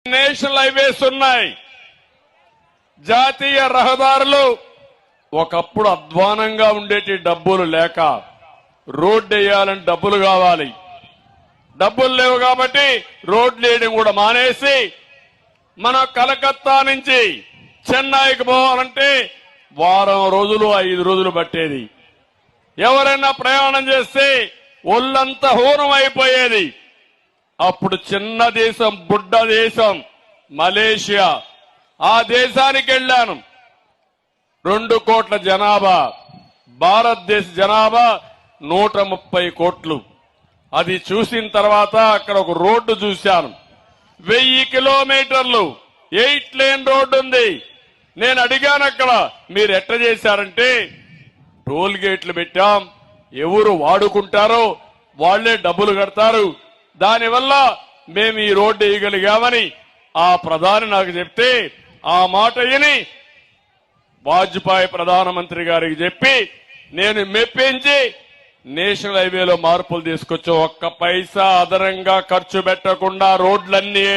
National highways ఉన్నాయి, జాతీయ రహదారులు. ఒకప్పుడు అధ్వానంగా ఉండేటి డబ్బులు లేక రోడ్డు వేయాలని డబ్బులు కావాలి, డబ్బులు లేవు కాబట్టి రోడ్లు వేయడం కూడా మానేసి మన కలకత్తా నుంచి చెన్నైకి పోవాలంటే వారం రోజులు 5 రోజులు పట్టేది. ఎవరైనా ప్రయాణం చేస్తే ఒళ్ళంతా హూనం అయిపోయేది. అప్పుడు చిన్న దేశం, బుడ్డ దేశం మలేషియా, ఆ దేశానికి వెళ్ళాను. 2 కోట్ల జనాభా, భారతదేశ జనాభా 130 కోట్లు. అది చూసిన తర్వాత అక్కడ ఒక రోడ్డు చూశాను, 1000 కిలోమీటర్లు 8 లేన్ రోడ్డు ఉంది. నేను అడిగాను అక్కడ, మీరు ఎట్లా చేశారంటే టోల్ గేట్లు పెట్టాం, ఎవరు వాడుకుంటారో వాళ్లే డబ్బులు కడతారు, దానివల్ల మేము ఈ రోడ్డు వేయగలిగామని ఆ ప్రధాని నాకు చెప్తే ఆ మాట విని వాజ్పేయి ప్రధానమంత్రి గారికి చెప్పి నేను మెప్పించి నేషనల్ హైవేలో మార్పులు తీసుకొచ్చి 1 పైసా అదనంగా ఖర్చు పెట్టకుండా రోడ్లన్నీ